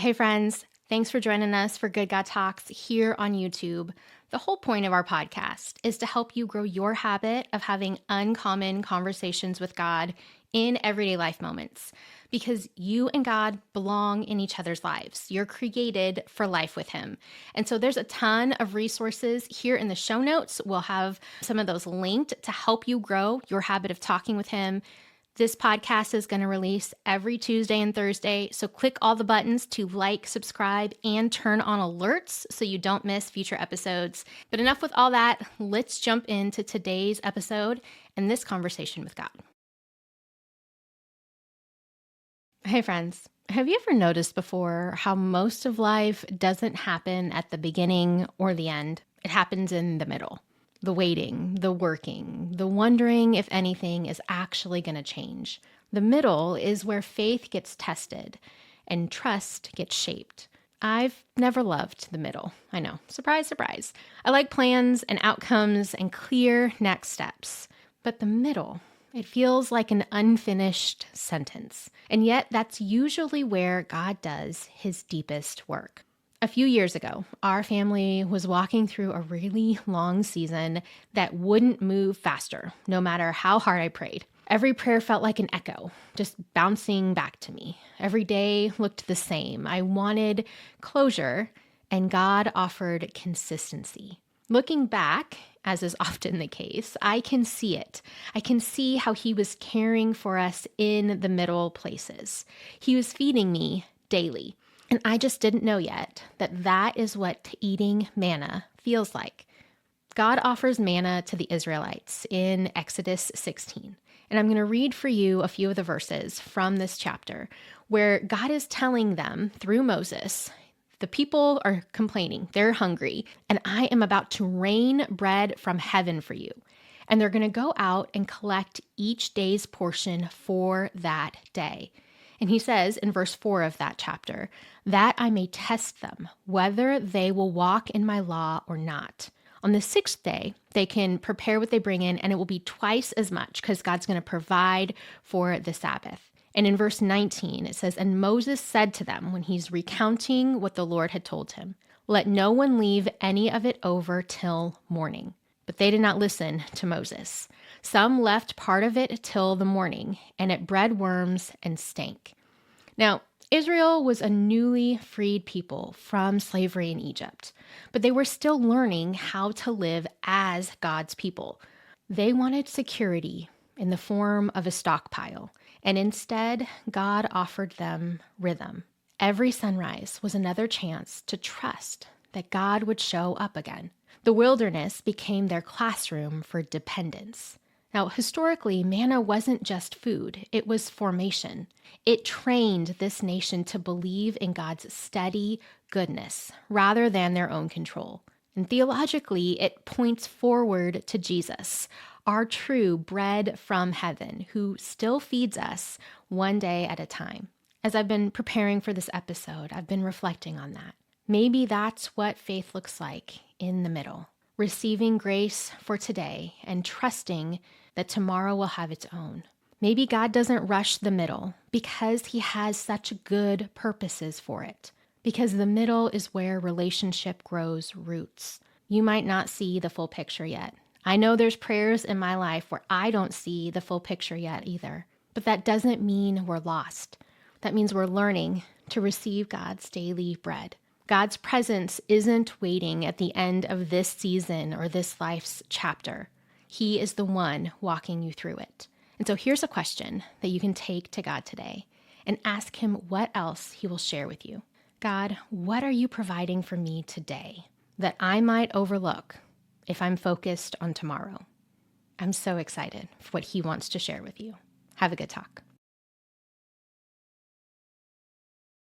Hey friends, thanks for joining us for Good God Talks here on YouTube. The whole point of our podcast is to help you grow your habit of having uncommon conversations with God in everyday life moments, because you and God belong in each other's lives. You're created for life with Him. And so there's a ton of resources here in the show notes. We'll have some of those linked to help you grow your habit of talking with Him. This podcast is going to release every Tuesday and Thursday, so click all the buttons to like, subscribe, and turn on alerts so you don't miss future episodes. But enough with all that. Let's jump into today's episode and this conversation with God. Hey friends, have you ever noticed before how most of life doesn't happen at the beginning or the end? It happens in the middle. The waiting, the working, the wondering if anything is actually going to change. The middle is where faith gets tested and trust gets shaped. I've never loved the middle. I know. Surprise, surprise. I like plans and outcomes and clear next steps. But the middle, it feels like an unfinished sentence. And yet that's usually where God does His deepest work. A few years ago, our family was walking through a really long season that wouldn't move faster, no matter how hard I prayed. Every prayer felt like an echo, just bouncing back to me. Every day looked the same. I wanted closure, and God offered consistency. Looking back, as is often the case, I can see it. I can see how He was caring for us in the middle places. He was feeding me daily. And I just didn't know yet that that is what eating manna feels like. God offers manna to the Israelites in Exodus 16. And I'm going to read for you a few of the verses from this chapter where God is telling them through Moses, the people are complaining, they're hungry, and I am about to rain bread from heaven for you. And they're going to go out and collect each day's portion for that day. And He says in verse 4 of that chapter, that I may test them, whether they will walk in my law or not. On the sixth day, they can prepare what they bring in, and it will be twice as much because God's going to provide for the Sabbath. And in verse 19, it says, and Moses said to them when he's recounting what the Lord had told him, let no one leave any of it over till morning. But they did not listen to Moses. Some left part of it till the morning, and it bred worms and stank. Now, Israel was a newly freed people from slavery in Egypt, but they were still learning how to live as God's people. They wanted security in the form of a stockpile, and instead, God offered them rhythm. Every sunrise was another chance to trust that God would show up again. The wilderness became their classroom for dependence. Now, historically, manna wasn't just food, it was formation. It trained this nation to believe in God's steady goodness rather than their own control. And theologically, it points forward to Jesus, our true bread from heaven, who still feeds us one day at a time. As I've been preparing for this episode, I've been reflecting on that. Maybe that's what faith looks like in the middle. Receiving grace for today and trusting that tomorrow will have its own. Maybe God doesn't rush the middle because He has such good purposes for it. Because the middle is where relationship grows roots. You might not see the full picture yet. I know there's prayers in my life where I don't see the full picture yet either. But that doesn't mean we're lost. That means we're learning to receive God's daily bread. God's presence isn't waiting at the end of this season or this life's chapter. He is the one walking you through it. And so here's a question that you can take to God today and ask Him what else He will share with you. God, what are you providing for me today that I might overlook if I'm focused on tomorrow? I'm so excited for what He wants to share with you. Have a good talk.